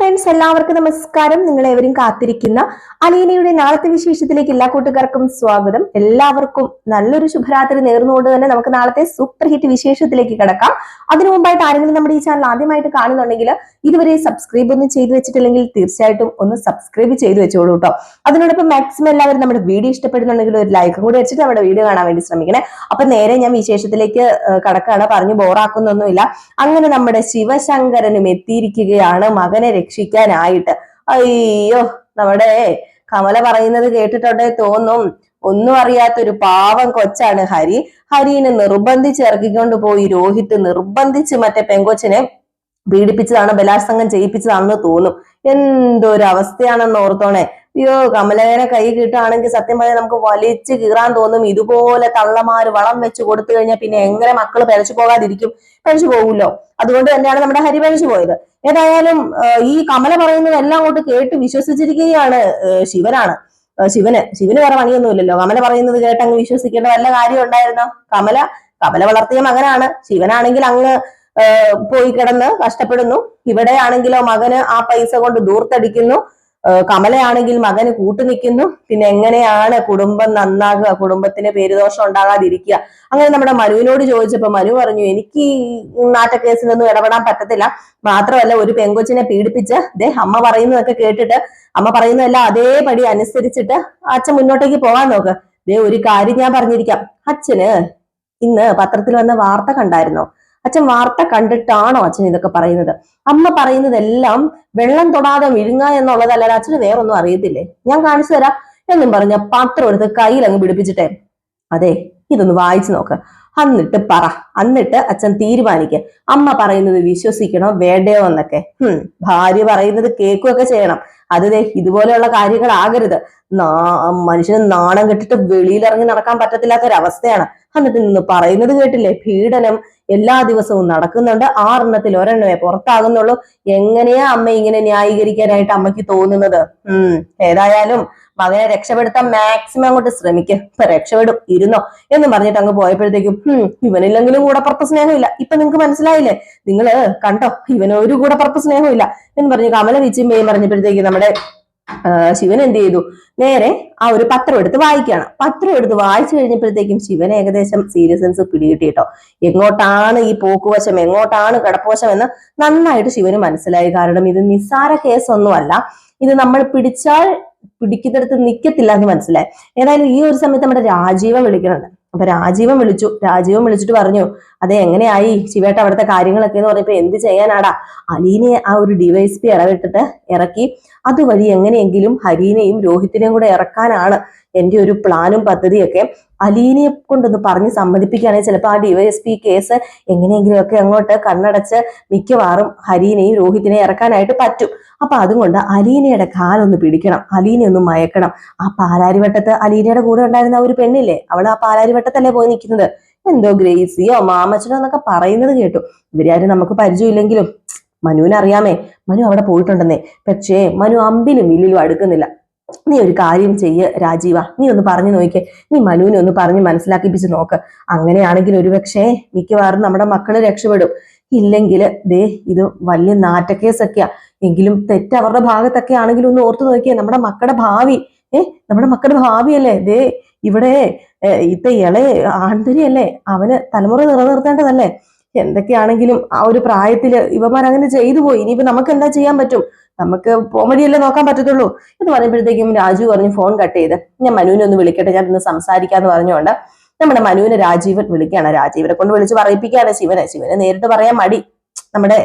Friends, എല്ലാവർക്കും നമസ്കാരം. നിങ്ങളെവരും കാത്തിരിക്കുന്ന അലീനയുടെ നാളത്തെ വിശേഷത്തിലേക്ക് എല്ലാ കൂട്ടുകാർക്കും സ്വാഗതം. എല്ലാവർക്കും നല്ലൊരു ശുഭരാത്രി നേർന്നുകൊണ്ട് തന്നെ നമുക്ക് നാളത്തെ സൂപ്പർ ഹിറ്റ് വിശേഷത്തിലേക്ക് കിടക്കാം. അതിനു മുമ്പായിട്ട് ആരെങ്കിലും നമ്മുടെ ഈ ചാനൽ ആദ്യമായിട്ട് കാണുന്നുണ്ടെങ്കിൽ ഇതുവരെ സബ്സ്ക്രൈബ് ഒന്നും ചെയ്തു വെച്ചിട്ടില്ലെങ്കിൽ തീർച്ചയായിട്ടും ഒന്ന് സബ്സ്ക്രൈബ് ചെയ്തു വെച്ചോളൂ കേട്ടോ. അതിനോടൊപ്പം മാക്സിമം എല്ലാവരും നമ്മുടെ വീഡിയോ ഇഷ്ടപ്പെടുന്നുണ്ടെങ്കിൽ ഒരു ലൈക്കും കൂടി വെച്ചിട്ട് നമ്മുടെ വീഡിയോ കാണാൻ വേണ്ടി ശ്രമിക്കണേ. അപ്പൊ നേരെ ഞാൻ വിശേഷത്തിലേക്ക് കടക്കാണ്. പറഞ്ഞു ബോറാക്കുന്നൊന്നുമില്ല. അങ്ങനെ നമ്മുടെ ശിവശങ്കരനും എത്തിയിരിക്കുകയാണ് മകനെ രക്ഷിക്കാനായിട്ട്. അയ്യോ, നമ്മുടെ കമല പറയുന്നത് കേട്ടിട്ടുണ്ടേ തോന്നും. ഒന്നും അറിയാത്തൊരു പാവം കൊച്ചാണ് ഹരി. ഹരിനെ നിർബന്ധിച്ച് ഇറക്കിക്കൊണ്ട് പോയി രോഹിത് നിർബന്ധിച്ച് മറ്റേ പെങ്കൊച്ചിനെ പീഡിപ്പിച്ചതാണ്, ബലാത്സംഗം ചെയ്യിപ്പിച്ചതാണെന്ന് തോന്നും. എന്തൊരു അവസ്ഥയാണെന്ന് ഓർത്തോണേ. അയ്യോ, കമലേനെ കൈ കിട്ടുകയാണെങ്കിൽ സത്യം പറഞ്ഞാൽ നമുക്ക് വലിച്ചു കീറാൻ തോന്നും. ഇതുപോലെ തള്ളമാര് വളം വെച്ച് കൊടുത്തു കഴിഞ്ഞാൽ പിന്നെ എങ്ങനെ മക്കള് പിഴച്ചു പോകാതിരിക്കും? പിഴച്ചു പോകുമല്ലോ. അതുകൊണ്ട് തന്നെയാണ് നമ്മുടെ ഹരി പിഴച്ചു പോയത്. ഏതായാലും ഈ കമല പറയുന്നതെല്ലാം അങ്ങോട്ട് കേട്ട് വിശ്വസിച്ചിരിക്കുകയാണ് ശിവന് വേറെ പണിയൊന്നുമില്ലല്ലോ. കമല പറയുന്നത് കേട്ട് അങ്ങ് വിശ്വസിക്കേണ്ട വല്ല കാര്യം ഉണ്ടായിരുന്നോ? കമല വളർത്തിയ മകനാണ്. ശിവനാണെങ്കിൽ അങ്ങ് പോയി കിടന്ന് കഷ്ടപ്പെടുന്നു. ഇവിടെ ആണെങ്കിലോ മകന് ആ പൈസ കൊണ്ട് ദൂർത്തടിക്കുന്നു. കമലയാണെങ്കിൽ മകന് കൂട്ടുനിൽക്കുന്നു. പിന്നെ എങ്ങനെയാണ് കുടുംബം നന്നാകുക? കുടുംബത്തിന് പേരുദോഷം ഉണ്ടാകാതിരിക്കുക? അങ്ങനെ നമ്മുടെ മനുവിനോട് ചോദിച്ചപ്പോ മനു പറഞ്ഞു, എനിക്ക് ഈ നാട്ടക്കേസിലൊന്നും ഇടപെടാൻ പറ്റത്തില്ല. മാത്രമല്ല, ഒരു പെങ്കൊച്ചിനെ പീഡിപ്പിച്ച് അമ്മ പറയുന്നതൊക്കെ കേട്ടിട്ട് അമ്മ പറയുന്നതെല്ലാം അതേപടി അനുസരിച്ചിട്ട് അച്ഛൻ മുന്നോട്ടേക്ക് പോകാൻ നോക്ക്. ഒരു കാര്യം ഞാൻ പറഞ്ഞിരിക്കാം. അച്ഛന് ഇന്ന് പത്രത്തിൽ വന്ന വാർത്ത കണ്ടായിരുന്നോ? അച്ഛൻ വാർത്ത കണ്ടിട്ടാണോ അച്ഛൻ ഇതൊക്കെ പറയുന്നത്? അമ്മ പറയുന്നതെല്ലാം വെള്ളം തൊടാതെ വിഴുങ്ങ എന്നുള്ളതല്ല. അച്ഛന് വേറൊന്നും അറിയത്തില്ലേ? ഞാൻ കാണിച്ചു തരാം എന്നും പറഞ്ഞ പത്രം എടുത്ത് കയ്യിൽ അങ്ങ് പിടിപ്പിച്ചിട്ടേ, അതെ ഇതൊന്ന് വായിച്ചു നോക്ക്, എന്നിട്ട് അച്ഛൻ തീരുമാനിക്കുക. അമ്മ പറയുന്നത് വിശ്വസിക്കണോ വേണ്ടയോ എന്നൊക്കെ. ഭാര്യ പറയുന്നത് കേൾക്കുകയൊക്കെ ചെയ്യണം. അത് ഇതുപോലെയുള്ള കാര്യങ്ങളാകരുത്. മനുഷ്യന് നാണം കെട്ടിട്ട് വെളിയിലിറങ്ങി നടക്കാൻ പറ്റത്തില്ലാത്തൊരവസ്ഥയാണ്. എന്നിട്ട് നിന്ന് പറയുന്നത് കേട്ടില്ലേ? പീഡനം എല്ലാ ദിവസവും നടക്കുന്നുണ്ട്. 6 ഒരെണ്ണമേ പുറത്താകുന്നുള്ളൂ. എങ്ങനെയാ അമ്മ ഇങ്ങനെ ന്യായീകരിക്കാനായിട്ട് അമ്മയ്ക്ക് തോന്നുന്നത്? ഏതായാലും മകനെ രക്ഷപ്പെടുത്താൻ മാക്സിമം അങ്ങോട്ട് ശ്രമിക്കുക. ഇപ്പൊ രക്ഷപ്പെടും, ഇരുന്നോ എന്നും പറഞ്ഞിട്ട് അങ്ങ് പോയപ്പോഴത്തേക്കും ഇവനില്ലെങ്കിലും കൂടപ്പുറത്ത് സ്നേഹമില്ല. ഇപ്പൊ നിങ്ങക്ക് മനസ്സിലായില്ലേ? നിങ്ങള് കണ്ടോ, ഇവനൊരു കൂടപ്പുറത്ത് സ്നേഹമില്ല എന്ന് പറഞ്ഞ് കമല വിച്ചിമ്മയും പറഞ്ഞപ്പോഴത്തേക്ക് നമ്മുടെ ശിവൻ എന്ത് ചെയ്തു? നേരെ ആ ഒരു പത്രം എടുത്ത് വായിക്കുകയാണ്. പത്രം എടുത്ത് വായിച്ചു കഴിഞ്ഞപ്പോഴത്തേക്കും ശിവൻ ഏകദേശം സീരിയസ്നെസ് പിടികിട്ടിട്ടോ. എങ്ങോട്ടാണ് ഈ പോക്കുവശം, എങ്ങോട്ടാണ് കിടപ്പുവശം എന്ന് നന്നായിട്ട് ശിവന് മനസ്സിലായി. കാരണം ഇത് നിസ്സാര കേസൊന്നുമല്ല. ഇത് നമ്മൾ പിടിക്കുന്നിടത്ത് നിൽക്കത്തില്ല എന്ന് മനസ്സിലായി. ഏതായാലും ഈ ഒരു സമയത്ത് നമ്മുടെ രാജീവൻ വിളിക്കുന്നുണ്ട്. അപ്പൊ രാജീവൻ വിളിച്ചിട്ട് പറഞ്ഞു, അതെ എങ്ങനെയായി ശിവേട്ട അവിടുത്തെ കാര്യങ്ങളൊക്കെ എന്ന് പറഞ്ഞപ്പോ എന്ത് ചെയ്യാനാടാ? അലീനയെ ആ ഒരു ഡിവൈഎസ്പി ഇടവിട്ടിട്ട് ഇറക്കി. അതുവഴി എങ്ങനെയെങ്കിലും ഹരീനെയും രോഹിത്തിനെയും കൂടെ ഇറക്കാനാണ് എന്റെ ഒരു പ്ലാനും പദ്ധതിയൊക്കെ. അലീനയെ കൊണ്ടൊന്ന് പറഞ്ഞ് സമ്മതിപ്പിക്കുകയാണെങ്കിൽ ചിലപ്പോൾ ആ ഡിവൈഎസ്പി കേസ് എങ്ങനെയെങ്കിലും ഒക്കെ അങ്ങോട്ട് കണ്ണടച്ച് മിക്കവാറും ഹരീനെയും രോഹിത്തിനെയും ഇറക്കാനായിട്ട് പറ്റും. അപ്പൊ അതുകൊണ്ട് അലീനയുടെ കാലൊന്ന് പിടിക്കണം, അലീനെ ഒന്ന് മയക്കണം. ആ പാലാരിവട്ടത്ത് അലീനയുടെ കൂടെ ഉണ്ടായിരുന്ന ഒരു പെണ്ണില്ലേ, അവൾ ആ പാലാരിവട്ടത്തല്ലേ പോയി നിൽക്കുന്നത്. എന്തോ ഗ്രേസിയോ മാമച്ചനോ എന്നൊക്കെ പറയുന്നത് കേട്ടു. ഇവരാരും നമുക്ക് പരിചയമില്ലെങ്കിലും മനുവിനെ അറിയാമേ. മനു അവിടെ പോയിട്ടുണ്ടെന്നേ. പക്ഷേ മനു അമ്പിലും വില്ലിലും അടുക്കുന്നില്ല. നീ ഒരു കാര്യം ചെയ്യ് രാജീവ, നീ ഒന്ന് പറഞ്ഞു നോക്കിയേ. നീ മനുവിനെ ഒന്ന് പറഞ്ഞ് മനസ്സിലാക്കിപ്പിച്ച് നോക്ക്. അങ്ങനെയാണെങ്കിൽ ഒരുപക്ഷേ മിക്കവാറും നമ്മുടെ മക്കള് രക്ഷപ്പെടും. ഇല്ലെങ്കിൽ ഇത് വലിയ നാറ്റക്കേസൊക്കെയാ. എങ്കിലും തെറ്റ് അവരുടെ ഭാഗത്തൊക്കെ ആണെങ്കിലും ഒന്ന് ഓർത്തു നോക്കിയേ. നമ്മുടെ മക്കളുടെ ഭാവിയല്ലേ. ഇവിടെ ഇളയ ആൺതരിയല്ലേ, അവന് തലമുറ നിലനിർത്തേണ്ടതല്ലേ. എന്തൊക്കെയാണെങ്കിലും ആ ഒരു പ്രായത്തില് ഇവന്മാരങ്ങനെ ചെയ്തു പോയി. ഇനിയിപ്പോ നമുക്ക് എന്താ ചെയ്യാൻ പറ്റും? നമുക്ക് കോമഡിയല്ലേ നോക്കാൻ പറ്റത്തുള്ളൂ എന്ന് പറയുമ്പോഴത്തേക്കും രാജു പറഞ്ഞു ഫോൺ കട്ട് ചെയ്ത്, ഞാൻ മനുവിനെ ഒന്ന് വിളിക്കട്ടെ, ഞാൻ ഇന്ന് സംസാരിക്കാന്ന് പറഞ്ഞുകൊണ്ട് നമ്മുടെ മനുവിനെ രാജീവൻ വിളിക്കുകയാണ്. രാജീവനെ കൊണ്ട് വിളിച്ച് പറയിപ്പിക്കുകയാണ് ശിവനെ നേരിട്ട് പറയാൻ മടി നമ്മുടെ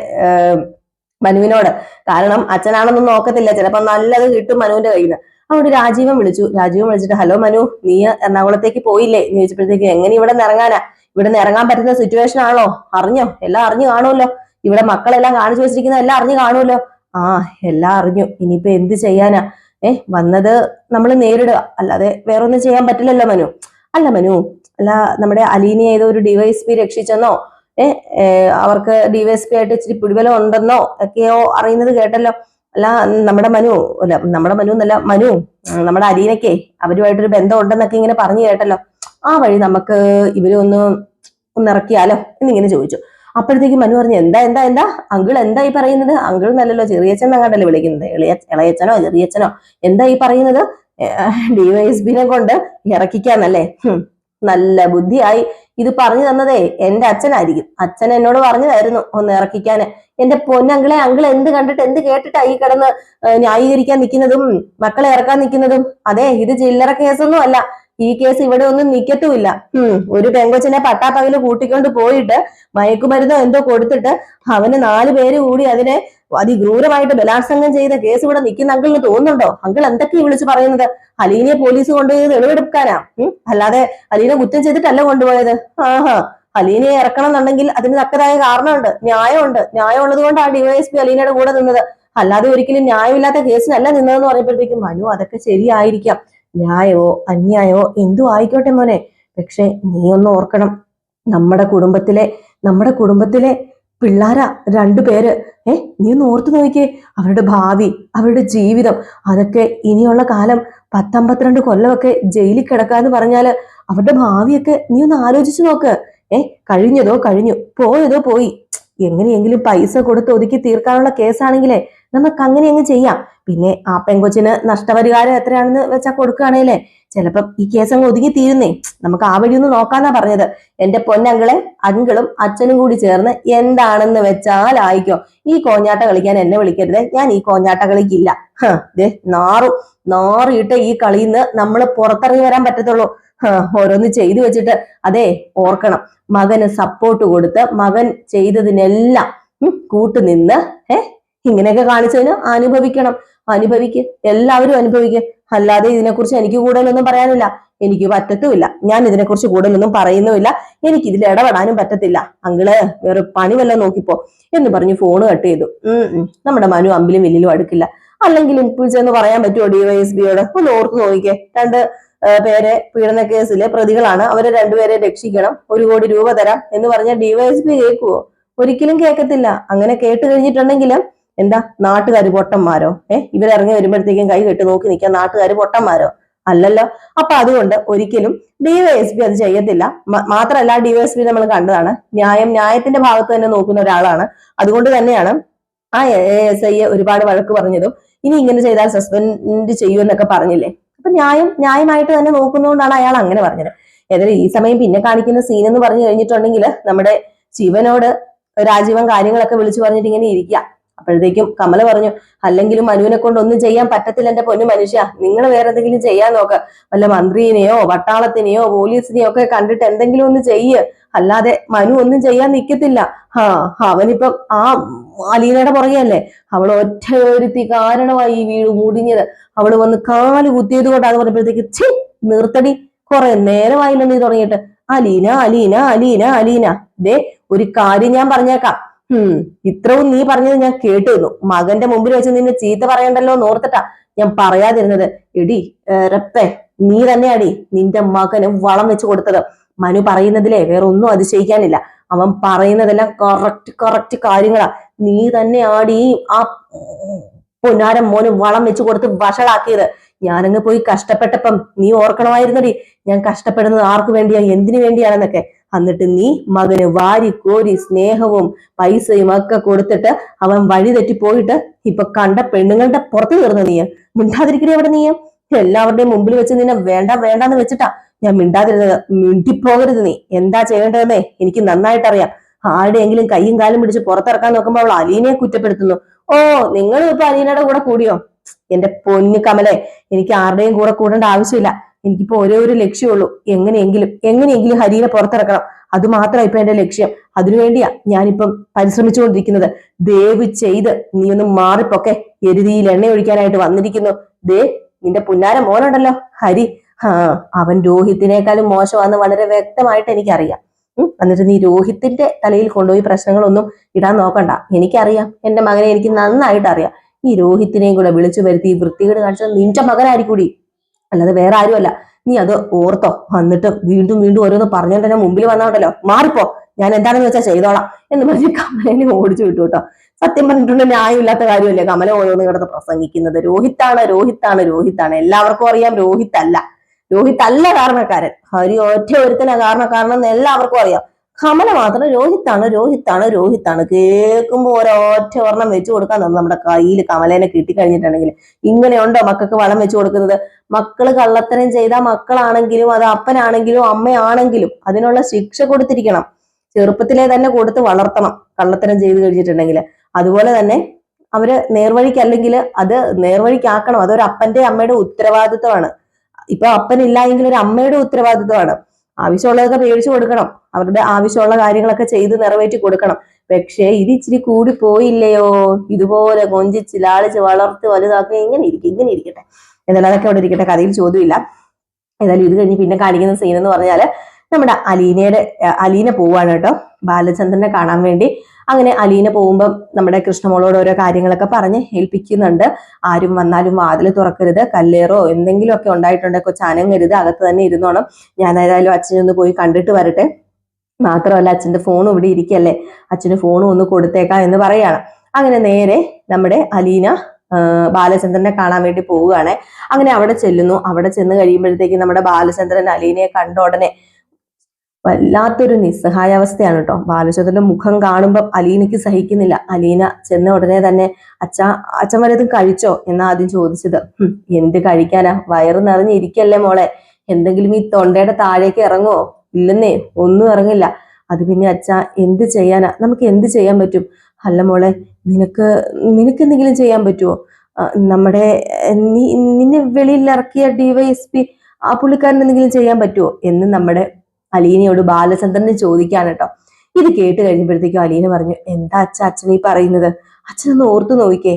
മനുവിനോട്. കാരണം അച്ഛനാണെന്നൊന്നും നോക്കത്തില്ല, ചിലപ്പോ നല്ലത് കിട്ടും മനുവിന്റെ കയ്യിൽ നിന്ന്. അതുകൊണ്ട് രാജീവൻ വിളിച്ചിട്ട്, ഹലോ മനു, നീ എറണാകുളത്തേക്ക് പോയില്ലേ എന്ന് ചോദിച്ചപ്പോഴത്തേക്ക്, എങ്ങനെ ഇവിടെ നിന്ന് ഇറങ്ങാനാ? ഇവിടെ നിന്ന് ഇറങ്ങാൻ പറ്റുന്ന സിറ്റുവേഷൻ ആണോ? അറിഞ്ഞോ? എല്ലാം അറിഞ്ഞു കാണുമല്ലോ. ഇവിടെ മക്കളെല്ലാം കാണിച്ചു വെച്ചിരിക്കുന്ന എല്ലാം അറിഞ്ഞു കാണുമല്ലോ. എല്ലാം അറിഞ്ഞു. ഇനിയിപ്പോ എന്ത് ചെയ്യാനാ? വന്നത് നമ്മൾ നേരിടുക, അല്ലാതെ വേറൊന്നും ചെയ്യാൻ പറ്റില്ലല്ലോ മനു. അല്ല നമ്മുടെ അലീനെ ഏതോ ഒരു ഡിവൈഎസ്പി രക്ഷിച്ചെന്നോ, അവർക്ക് ഡിവൈഎസ്പി ആയിട്ട് ഇച്ചിരി പിടിബലം ഉണ്ടെന്നോ ഒക്കെയോ അറിയുന്നത് കേട്ടല്ലോ. അല്ല നമ്മുടെ മനു എന്നല്ല നമ്മുടെ അലീനയ്ക്ക് അവരുമായിട്ടൊരു ബന്ധം ഉണ്ടെന്നൊക്കെ ഇങ്ങനെ പറഞ്ഞു കേട്ടല്ലോ. ആ വഴി നമുക്ക് ഇവരൊന്ന് ഇറക്കിയാലോ എന്നിങ്ങനെ ചോദിച്ചു. അപ്പോഴത്തേക്കും മനു പറഞ്ഞു, എന്താ എന്താ എന്താ അങ്കിൾ എന്താ ഈ പറയുന്നത്? അങ്കിൾ എന്നല്ലല്ലോ, ചെറിയച്ഛൻ അങ്ങോട്ടല്ലേ വിളിക്കുന്നത്, ഇളയച്ചനോ ചെറിയച്ഛനോ, എന്താ ഈ പറയുന്നത്? ഡിവൈഎസ്പിനെ കൊണ്ട് ഇറക്കിക്കാന്നല്ലേ? നല്ല ബുദ്ധിയായി. ഇത് പറഞ്ഞു തന്നതേ എന്റെ അച്ഛനായിരിക്കും. അച്ഛൻ എന്നോട് പറഞ്ഞതായിരുന്നു ഒന്ന് ഇറക്കിക്കാന്. എന്റെ പൊന്നങ്കിളെ, അങ്കിൾ എന്ത് കണ്ടിട്ട് എന്ത് കേട്ടിട്ടാ ഈ കിടന്ന് ന്യായീകരിക്കാൻ നിൽക്കുന്നതും മക്കളെ ഇറക്കാൻ നിൽക്കുന്നതും? അതെ, ഇത് ചില്ലറ കേസൊന്നും അല്ല. ഈ കേസ് ഇവിടെ ഒന്നും നിക്കത്തുമില്ല. ഒരു പെങ്കൊച്ചിനെ പട്ടാപ്പകല് കൂട്ടിക്കൊണ്ട് പോയിട്ട് മയക്കുമരുന്നോ എന്തോ കൊടുത്തിട്ട് അവന് 4 പേര് കൂടി അതിനെ അതിക്രൂരമായിട്ട് ബലാത്സംഗം ചെയ്ത കേസ് ഇവിടെ നിൽക്കുന്ന അങ്കിളിന് തോന്നുന്നുണ്ടോ? അങ്കിൾ എന്തൊക്കെയാ വിളിച്ച് പറയുന്നത്? അലീനെ പോലീസ് കൊണ്ടുപോയി തെളിവെടുക്കാനാ? അല്ലാതെ അലീനെ കുറ്റം ചെയ്തിട്ടല്ല കൊണ്ടുപോയത്. ആഹാ, അലീനയെ ഇറക്കണം എന്നുണ്ടെങ്കിൽ അതിന് തക്കതായ കാരണമുണ്ട്, ന്യായമുണ്ട്. ന്യായമുള്ളത് കൊണ്ടാണ് ഡിവൈഎസ്പി അലീനയുടെ കൂടെ നിന്നത്. അല്ലാതെ ഒരിക്കലും ന്യായമില്ലാത്ത കേസിനല്ല നിന്നതെന്ന് പറയുമ്പോഴത്തേക്കും മനു അതൊക്കെ ശരിയായിരിക്കാം, ന്യായമോ അന്യായമോ എന്തു ആയിക്കോട്ടെ മോനെ, പക്ഷെ നീ ഒന്ന് ഓർക്കണം, നമ്മുടെ കുടുംബത്തിലെ പിള്ളാരാ 2 പേര്. നീ ഒന്ന് ഓർത്തു നോക്കിയേ, അവരുടെ ഭാവി, അവരുടെ ജീവിതം, അതൊക്കെ ഇനിയുള്ള കാലം 10-52 കൊല്ലമൊക്കെ ജയിലിൽ കിടക്കാന്ന് പറഞ്ഞാല് അവരുടെ ഭാവിയൊക്കെ നീ ഒന്ന് ആലോചിച്ചു നോക്ക്. കഴിഞ്ഞതോ കഴിഞ്ഞു, പോയതോ പോയി. എങ്ങനെയെങ്കിലും പൈസ കൊടുത്ത് ഒതുക്കി തീർക്കാനുള്ള കേസാണെങ്കിലേ നമുക്ക് അങ്ങനെ അങ്ങ് ചെയ്യാം. പിന്നെ ആ പെങ്കൊച്ചിന് നഷ്ടപരിഹാരം എത്രയാണെന്ന് വെച്ചാൽ കൊടുക്കുകയാണേലേ ചിലപ്പം ഈ കേസ് അങ്ങ് ഒതുങ്ങി തീരുന്നേ. നമുക്ക് ആ വഴി ഒന്ന് നോക്കാന്നാ പറഞ്ഞത്. എന്റെ പൊന്നങ്കിളെ, അങ്കിളും അച്ഛനും കൂടി ചേർന്ന് എന്താണെന്ന് വെച്ചാൽ ആയിക്കോ. ഈ കോഞ്ഞാട്ട കളിക്കാൻ എന്നെ വിളിക്കരുത്, ഞാൻ ഈ കോഞ്ഞാട്ട കളിക്കില്ല. നാറിയിട്ട് ഈ കളിയിൽ നമ്മൾ പുറത്തിറങ്ങി വരാൻ പറ്റത്തുള്ളൂ. ഓരോന്ന് ചെയ്തു വെച്ചിട്ട് അതെ ഓർക്കണം, മകന് സപ്പോർട്ട് കൊടുത്ത് മകൻ ചെയ്തതിനെല്ലാം കൂട്ടുനിന്ന് ഇങ്ങനെയൊക്കെ കാണിച്ചതിന് അനുഭവിക്ക്, എല്ലാവരും അനുഭവിക്ക്. അല്ലാതെ ഇതിനെക്കുറിച്ച് എനിക്ക് കൂടുതലൊന്നും പറയാനില്ല, എനിക്ക് പറ്റത്തുമില്ല. ഞാൻ ഇതിനെക്കുറിച്ച് കൂടുതലൊന്നും പറയുന്നുമില്ല, എനിക്ക് ഇതിൽ ഇടപെടാനും പറ്റത്തില്ല. അങ്കിള് വേറെ പണി വല്ലതും നോക്കിപ്പോ എന്ന് പറഞ്ഞ് ഫോണ് കട്ട് ചെയ്തു. നമ്മുടെ മനു അമ്പിലും വില്ലിലും അടുക്കില്ല. അല്ലെങ്കിലും ചെന്ന് പറയാൻ പറ്റുമോ ഡിവൈഎസ്പിയോട്? ഒന്ന് ഓർത്ത് നോക്കിക്കേ, 2 പേരെ പീഡന കേസിലെ പ്രതികളാണ്, അവരെ 2 പേരെ രക്ഷിക്കണം, 1 കോടി രൂപ തരാം എന്ന് പറഞ്ഞാൽ ഡിവൈഎസ്പി കേൾക്കുവോ? ഒരിക്കലും കേൾക്കത്തില്ല. അങ്ങനെ കേട്ട് കഴിഞ്ഞിട്ടുണ്ടെങ്കിൽ എന്താ, നാട്ടുകാർ പൊട്ടന്മാരോ? ഇവരിറങ്ങി വരുമ്പോഴത്തേക്കും കൈ കെട്ടി നോക്കി നിൽക്കാൻ നാട്ടുകാർ പൊട്ടന്മാരോ? അല്ലല്ലോ. അപ്പൊ അതുകൊണ്ട് ഒരിക്കലും ഡിവൈഎസ്പി അത് ചെയ്യത്തില്ല. മാത്രമല്ല ഡിവൈഎസ്പി നമ്മൾ കണ്ടതാണ്, ന്യായത്തിന്റെ ഭാഗത്ത് തന്നെ നോക്കുന്ന ഒരാളാണ്. അതുകൊണ്ട് തന്നെയാണ് ആ ASI ഒരുപാട് വഴക്ക് പറഞ്ഞതും ഇനി ഇങ്ങനെ ചെയ്താൽ സസ്പെൻഡ് ചെയ്യുമെന്നൊക്കെ പറഞ്ഞില്ലേ. അപ്പൊ ന്യായമായിട്ട് തന്നെ നോക്കുന്നതുകൊണ്ടാണ് അയാൾ അങ്ങനെ പറഞ്ഞത്. ഏതായാലും ഈ സമയം പിന്നെ കാണിക്കുന്ന സീൻ എന്ന് പറഞ്ഞു കഴിഞ്ഞിട്ടുണ്ടെങ്കിൽ നമ്മുടെ ശിവനോട് രാജീവൻ കാര്യങ്ങളൊക്കെ വിളിച്ചു പറഞ്ഞിട്ട് ഇങ്ങനെ ഇരിക്കുക. അപ്പോഴത്തേക്കും കമല പറഞ്ഞു, അല്ലെങ്കിലും മനുവിനെ കൊണ്ട് ഒന്നും ചെയ്യാൻ പറ്റത്തില്ല എന്റെ പൊന്നു മനുഷ്യ, നിങ്ങൾ വേറെ എന്തെങ്കിലും ചെയ്യാൻ നോക്ക്. വല്ല മന്ത്രിനെയോ വട്ടാളത്തിനെയോ പോലീസിനെയോ ഒക്കെ കണ്ടിട്ട് എന്തെങ്കിലും ഒന്ന് ചെയ്യ്, അല്ലാതെ മനു ഒന്നും ചെയ്യാൻ നിൽക്കത്തില്ല. അവനിപ്പം ആ അലീനയുടെ പുറകെയല്ലേ, അവൾ ഒറ്റയൊരുത്തി കാരണമായി ഈ വീട് മുടിഞ്ഞത്. അവള് വന്ന് കാല് കുത്തിയത് കൊണ്ടാന്ന് പറഞ്ഞപ്പോഴത്തേക്ക് നിർത്തടി, കുറെ നേരമായില്ല നീ തുടങ്ങിയിട്ട്. അലീന അലീന അലീന അലീന, ദേ ഒരു കാര്യം ഞാൻ പറഞ്ഞേക്കാം, ഇത്രയും നീ പറഞ്ഞത് ഞാൻ കേട്ടിരുന്നു. മകന്റെ മുമ്പിൽ വെച്ച് നിന്നെ ചീത്ത പറയണ്ടല്ലോ നോർത്തിട്ടാ ഞാൻ പറയാതിരുന്നത്. എടി റപ്പേ, നീ തന്നെയാടി നിന്റെ മകന് വളം വെച്ച് കൊടുത്തത്. മനു പറയുന്നതിലെ വേറെ ഒന്നും അതിശയിക്കാനില്ല. അവൻ പറയുന്നതെല്ലാം കറക്റ്റ് കാര്യങ്ങളാ. നീ തന്നെയാടി ആ പൊന്നാരം മോന് വളം വെച്ച് കൊടുത്ത് വഷളാക്കിയത്. ഞാനങ്ങ് പോയി കഷ്ടപ്പെട്ടപ്പം നീ ഓർക്കണമായിരുന്നടി ഞാൻ കഷ്ടപ്പെടുന്നത് ആർക്കു വേണ്ടിയാ, എന്തിനു വേണ്ടിയാണെന്നൊക്കെ. എന്നിട്ട് നീ മകന് വാരി കോരി സ്നേഹവും പൈസയും ഒക്കെ കൊടുത്തിട്ട് അവൻ വഴി തെറ്റി പോയിട്ട് ഇപ്പൊ കണ്ട പെണ്ണുങ്ങളുടെ പുറത്ത് കയറുന്ന നീ. മിണ്ടാതിരിക്കണേ അവിടെ നീ. എല്ലാവരുടെയും മുമ്പിൽ വെച്ച് നിന്നെ വേണ്ടാന്ന് വെച്ചിട്ടാ ഞാൻ മിണ്ടാതിരുന്നത്. മിണ്ടിപ്പോകരുത് നീ. എന്താ ചെയ്യേണ്ടതെന്നേ എനിക്ക് നന്നായിട്ടറിയാം. ആരുടെയെങ്കിലും കൈയും കാലും പിടിച്ച് പുറത്തിറക്കാൻ നോക്കുമ്പോൾ അവൾ അലീനയെ കുറ്റപ്പെടുത്തുന്നു. ഓ, നിങ്ങൾ ഇപ്പൊ അലീനയുടെ കൂടെ കൂടിയോ? എന്റെ പൊന്നു കമലെ, എനിക്ക് ആരുടെയും കൂടെ കൂടേണ്ട ആവശ്യമില്ല. എനിക്കിപ്പോ ഒരേ ഒരു ലക്ഷ്യമുള്ളൂ, എങ്ങനെയെങ്കിലും ഹരിയെ പുറത്തിറക്കണം. അത് മാത്രമാണ് ഇപ്പൊ എന്റെ ലക്ഷ്യം. അതിനുവേണ്ടിയാ ഞാനിപ്പം പരിശ്രമിച്ചുകൊണ്ടിരിക്കുന്നത്. ദയവ് ചെയ്ത് നീ ഒന്ന് മാറിപ്പൊക്കെ. എരുതിയിൽ എണ്ണ ഒഴിക്കാനായിട്ട് വന്നിരിക്കുന്നു. നിന്റെ പുന്നാര മോനുണ്ടല്ലോ ഹരി, അവൻ രോഹിത്തിനേക്കാളും മോശമാണെന്ന് വളരെ വ്യക്തമായിട്ട് എനിക്കറിയാം. എന്നിട്ട് നീ രോഹിത്തിന്റെ തലയിൽ കൊണ്ടുപോയി പ്രശ്നങ്ങളൊന്നും ഇടാൻ നോക്കണ്ട. എനിക്കറിയാം, എന്റെ മകനെ എനിക്ക് നന്നായിട്ട് അറിയാം. ഈ രോഹിത്തിനെയും കൂടെ വിളിച്ചു വരുത്തി വൃത്തികേട് കാണിച്ചത് നിന്റെ മകനായിരിക്കൂടി, അല്ലാതെ വേറെ ആരുമല്ല. നീ അത് ഓർത്തോ. വന്നിട്ട് വീണ്ടും ഓരോന്ന് പറഞ്ഞോണ്ട് തന്നെ മുമ്പിൽ വന്നോണ്ടല്ലോ, മാറിപ്പോ, ഞാൻ എന്താണെന്ന് വെച്ചാൽ ചെയ്തോളാം എന്ന് പറഞ്ഞ് കമലിനെ ഓടിച്ചു വിട്ടു കേട്ടോ. സത്യം പറഞ്ഞിട്ടുണ്ട്, ന്യായമില്ലാത്ത കാര്യമല്ലേ കമല ഓരോന്ന് കിടന്ന് പ്രസംഗിക്കുന്നത്. രോഹിത്താണ് എല്ലാവർക്കും അറിയാം. രോഹിത്ത് അല്ല കാരണക്കാരൻ, ഹരി ഒറ്റ ഒരുത്തന കാരണക്കാരനെന്ന് എല്ലാവർക്കും അറിയാം. കമല മാത്രം രോഹിത്താണ് രോഹിത്താണ് രോഹിത്താണ് കേൾക്കുമ്പോൾ ഒരൊറ്റ ഒരെണ്ണം വെച്ചു കൊടുക്കാൻ തന്നെ നമ്മുടെ കയ്യിൽ കമലേനെ കിട്ടിക്കഴിഞ്ഞിട്ടുണ്ടെങ്കിൽ ഇങ്ങനെയുണ്ടോ മക്കൾക്ക് വളം വെച്ചു കൊടുക്കുന്നത്? മക്കള് കള്ളത്തരം ചെയ്ത മക്കളാണെങ്കിലും അത് അപ്പനാണെങ്കിലും അമ്മയാണെങ്കിലും അതിനുള്ള ശിക്ഷ കൊടുത്തിരിക്കണം. ചെറുപ്പത്തിലെ തന്നെ കൊടുത്ത് വളർത്തണം കള്ളത്തരം ചെയ്ത് കഴിഞ്ഞിട്ടുണ്ടെങ്കിൽ. അതുപോലെ തന്നെ അവര് നേർവഴിക്കല്ലെങ്കിൽ അത് നേർവഴിക്കാക്കണം. അതൊരു അപ്പന്റെ അമ്മയുടെ ഉത്തരവാദിത്വമാണ്. ഇപ്പൊ അപ്പനില്ല എങ്കിൽ ഒരു അമ്മയുടെ ഉത്തരവാദിത്വമാണ്. ആവശ്യമുള്ളതൊക്കെ മേടിച്ചു കൊടുക്കണം, അവരുടെ ആവശ്യമുള്ള കാര്യങ്ങളൊക്കെ ചെയ്ത് നിറവേറ്റി കൊടുക്കണം. പക്ഷേ ഇത് ഇച്ചിരി കൂടി പോയില്ലയോ? ഇതുപോലെ കൊഞ്ചിച്ച് ലാളിച്ച് വളർത്തി വലുതാക്കി ഇങ്ങനെ ഇരിക്കട്ടെ. എന്നാലും അതൊക്കെ അവിടെ ഇരിക്കട്ടെ, കഥയിൽ ചോദ്യമില്ല. ഏതായാലും ഇത് കഴിഞ്ഞ് പിന്നെ കാണിക്കുന്ന സീൻ എന്ന് പറഞ്ഞാല് നമ്മുടെ അലീന പോവാണ് കേട്ടോ ബാലചന്ദ്രനെ കാണാൻ വേണ്ടി. അങ്ങനെ അലീന പോകുമ്പം നമ്മുടെ കൃഷ്ണമോളോട് ഓരോ കാര്യങ്ങളൊക്കെ പറഞ്ഞ് ഏൽപ്പിക്കുന്നുണ്ട്. ആരും വന്നാലും വാതിൽ തുറക്കരുത്, കല്ലേറോ എന്തെങ്കിലും ഒക്കെ ഉണ്ടായിട്ടുണ്ടെങ്കിൽ കൊച്ചാനങ്ങരുത്, അകത്ത് തന്നെ ഇരുന്നോണം. ഞാൻ ഏതായാലും അച്ഛനൊന്ന് പോയി കണ്ടിട്ട് വരട്ടെ. മാത്രമല്ല അച്ഛന്റെ ഫോണും ഇവിടെ ഇരിക്കല്ലേ, അച്ഛന് ഫോണും ഒന്ന് കൊടുത്തേക്കാം എന്ന് പറയാണ്. അങ്ങനെ നേരെ നമ്മുടെ അലീന ബാലചന്ദ്രനെ കാണാൻ വേണ്ടി പോവുകയാണ്. അങ്ങനെ അവിടെ ചെല്ലുന്നു. അവിടെ ചെന്ന് കഴിയുമ്പോഴത്തേക്ക് നമ്മുടെ ബാലചന്ദ്രൻ അലീനയെ കണ്ട ഉടനെ വല്ലാത്തൊരു നിസ്സഹായാവസ്ഥയാണ് കേട്ടോ. ബാലചന്ദ്രന്റെ മുഖം കാണുമ്പോൾ അലീനയ്ക്ക് സഹിക്കുന്നില്ല. അലീന ചെന്ന ഉടനെ തന്നെ അച്ഛൻ വല്ലതും കഴിച്ചോ എന്നാ ആദ്യം ചോദിച്ചത്. എന്ത് കഴിക്കാനാ, വയറ് നിറഞ്ഞിരിക്കല്ലേ മോളെ, എന്തെങ്കിലും ഈ തൊണ്ടയുടെ താഴേക്ക് ഇറങ്ങോ? ഇല്ലെന്നേ, ഒന്നും ഇറങ്ങില്ല. അത് പിന്നെ അച്ഛാ എന്ത് ചെയ്യാനാ, നമുക്ക് എന്ത് ചെയ്യാൻ പറ്റും? അല്ല മോളെ, നിനക്ക് എന്തെങ്കിലും ചെയ്യാൻ പറ്റുമോ? നമ്മുടെ നിന്നെ വെളിയിൽ ഇറക്കിയ DYSP ആ പുള്ളിക്കാരൻ എന്തെങ്കിലും ചെയ്യാൻ പറ്റുമോ എന്ന് നമ്മുടെ അലീനയോട് ബാലചന്ദ്രനെ ചോദിക്കാണ് കേട്ടോ. ഇത് കേട്ട് കഴിയുമ്പോഴത്തേക്കും അലീന പറഞ്ഞു, എന്താ അച്ഛൻ ഈ പറയുന്നത്? അച്ഛനൊന്ന് ഓർത്തു നോക്കിക്കേ.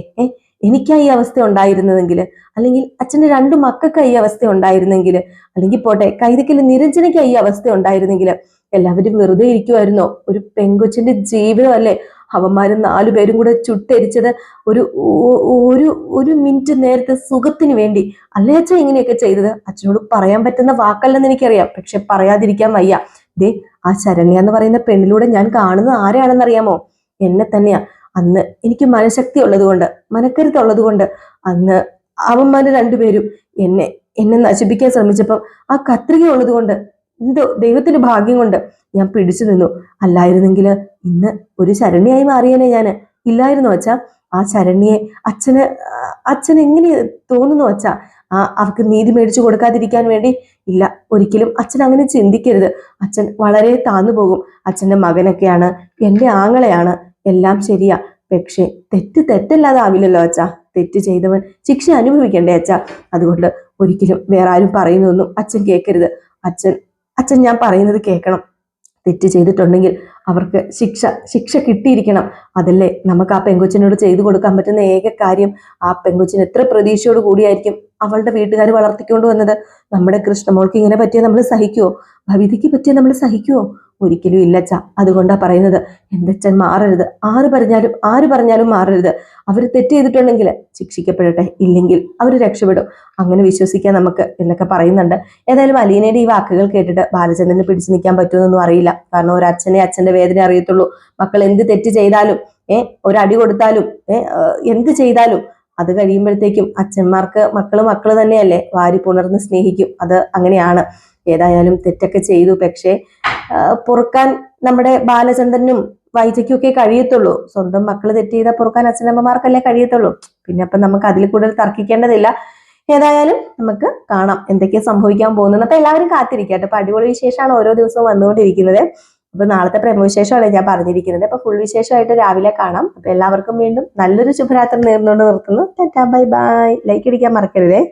എനിക്കാ ഈ അവസ്ഥ ഉണ്ടായിരുന്നതെങ്കിൽ, അല്ലെങ്കിൽ അച്ഛന്റെ 2 മക്കൾക്ക് ഈ അവസ്ഥ ഉണ്ടായിരുന്നെങ്കിൽ, അല്ലെങ്കിൽ പോട്ടെ കൈതക്കൽ നിരഞ്ജനയ്ക്ക് ഈ അവസ്ഥ ഉണ്ടായിരുന്നെങ്കിൽ എല്ലാവരും വെറുതെ ഇരിക്കുമായിരുന്നോ? ഒരു പെങ്കൊച്ചിന്റെ ജീവിതമല്ലേ അവന്മാരും 4 പേരും കൂടെ ചുട്ടരിച്ചത് ഒരു മിനിറ്റ് നേരത്തെ സുഖത്തിന് വേണ്ടി. അല്ലേ അച്ഛൻ ഇങ്ങനെയൊക്കെ ചെയ്തത്? അച്ഛനോട് പറയാൻ പറ്റുന്ന വാക്കല്ലെന്ന് എനിക്കറിയാം, പക്ഷെ പറയാതിരിക്കാൻ വയ്യ. ദേ ആ ശരണ്യ എന്ന് പറയുന്ന പെണ്ണിലൂടെ ഞാൻ കാണുന്നത് ആരെയാണെന്നറിയാമോ? എന്നെ തന്നെയാ. അന്ന് എനിക്ക് മനഃശക്തി ഉള്ളത് കൊണ്ട്, മനക്കരുത്തുള്ളത് കൊണ്ട് അന്ന് അവന്മാര് 2 പേരും എന്നെ നശിപ്പിക്കാൻ ശ്രമിച്ചപ്പം ആ കത്രിക ഉള്ളത് കൊണ്ട്, എന്തോ ദൈവത്തിന്റെ ഭാഗ്യം കൊണ്ട് ഞാൻ പിടിച്ചു നിന്നു. അല്ലായിരുന്നെങ്കിൽ ഇന്ന് ഒരു ശരണ്യായി മാറിയേനെ ഞാന്. ഇല്ലായിരുന്നു അച്ഛാ ആ ശരണ്യെ. അച്ഛന് എങ്ങനെ തോന്നുന്നു അച്ഛാ അവർക്ക് നീതി മേടിച്ചു കൊടുക്കാതിരിക്കാൻ വേണ്ടി? ഇല്ല, ഒരിക്കലും അച്ഛൻ അങ്ങനെ ചിന്തിക്കരുത്. അച്ഛൻ വളരെ താന്നു പോകും. അച്ഛന്റെ മകനൊക്കെയാണ്, എന്റെ ആങ്ങളെയാണ്, എല്ലാം ശരിയാ. പക്ഷെ തെറ്റല്ലാതാവില്ലല്ലോ അച്ഛാ. തെറ്റ് ചെയ്തവൻ ശിക്ഷ അനുഭവിക്കണ്ടേ അച്ഛാ? അതുകൊണ്ട് ഒരിക്കലും വേറെ ആരും പറയുന്നൊന്നും അച്ഛൻ കേൾക്കരുത്. അച്ഛൻ ഞാൻ പറയുന്നത് കേൾക്കണം. തെറ്റ് ചെയ്തിട്ടുണ്ടെങ്കിൽ അവർക്ക് ശിക്ഷ കിട്ടിയിരിക്കണം. അതല്ലേ നമുക്ക് ആ പെങ്കൊച്ചിനോട് ചെയ്തു കൊടുക്കാൻ പറ്റുന്ന ഏക കാര്യം. ആ പെങ്കൊച്ചിന് എത്ര പ്രതീക്ഷയോട് കൂടിയായിരിക്കും അവളുടെ വീട്ടുകാർ വളർത്തിക്കൊണ്ട് വന്നത്. നമ്മുടെ കൃഷ്ണമോൾക്ക് ഇങ്ങനെ പറ്റിയ നമ്മൾ സഹിക്കുവോ? ഭവിതയ്ക്ക് പറ്റിയ നമ്മൾ സഹിക്കുവോ? ഒരിക്കലും ഇല്ലച്ച. അതുകൊണ്ടാ പറയുന്നത്, എന്റെ അച്ഛൻ മാറരുത്. ആര് പറഞ്ഞാലും മാറരുത്. അവർ തെറ്റ് ചെയ്തിട്ടുണ്ടെങ്കിൽ ശിക്ഷിക്കപ്പെടട്ടെ, ഇല്ലെങ്കിൽ അവർ രക്ഷപ്പെടും. അങ്ങനെ വിശ്വസിക്കാൻ നമുക്ക് എന്നൊക്കെ പറയുന്നുണ്ട്. ഏതായാലും അലീനയുടെ ഈ വാക്കുകൾ കേട്ടിട്ട് ബാലചന്ദ്രന് പിടിച്ചു നിൽക്കാൻ പറ്റുമെന്നൊന്നും അറിയില്ല. കാരണം ഒരച്ഛനെ അച്ഛന്റെ വേദന അറിയത്തുള്ളൂ. മക്കൾ എന്ത് തെറ്റ് ചെയ്താലും ഒരടി കൊടുത്താലും എന്ത് ചെയ്താലും അത് കഴിയുമ്പോഴത്തേക്കും അച്ഛന്മാർക്ക് മക്കള് തന്നെയല്ലേ, വാരി പുണർന്ന് സ്നേഹിക്കും. അത് അങ്ങനെയാണ്. ഏതായാലും തെറ്റൊക്കെ ചെയ്തു, പക്ഷേ പൊറുക്കാൻ നമ്മുടെ ബാലചന്ദ്രനും വൈജയ്ക്കും ഒക്കെ കഴിയത്തുള്ളൂ. സ്വന്തം മക്കള് തെറ്റ് ചെയ്താൽ പൊറുക്കാൻ അച്ഛനമ്മമാർക്കല്ലേ കഴിയത്തുള്ളൂ. പിന്നെ അപ്പം നമുക്ക് അതിൽ കൂടുതൽ തർക്കിക്കേണ്ടതില്ല. ഏതായാലും നമുക്ക് കാണാം എന്തൊക്കെയാ സംഭവിക്കാൻ പോകുന്നത്. അപ്പൊ എല്ലാവരും കാത്തിരിക്കട്ടെ. അപ്പൊ അടിപൊളി വിശേഷമാണ് ഓരോ ദിവസവും വന്നുകൊണ്ടിരിക്കുന്നത്. അപ്പൊ നാളത്തെ പ്രമവിശേഷമാണ് ഞാൻ പറഞ്ഞിരിക്കുന്നത്. അപ്പൊ ഫുൾ വിശേഷമായിട്ട് രാവിലെ കാണാം. അപ്പൊ എല്ലാവർക്കും വീണ്ടും നല്ലൊരു ശുഭരാത്രി നേർന്നുകൊണ്ട് നിർത്തുന്നു. Tata, bye bye. ലൈക്ക് അടിക്കാൻ മറക്കരുതേ.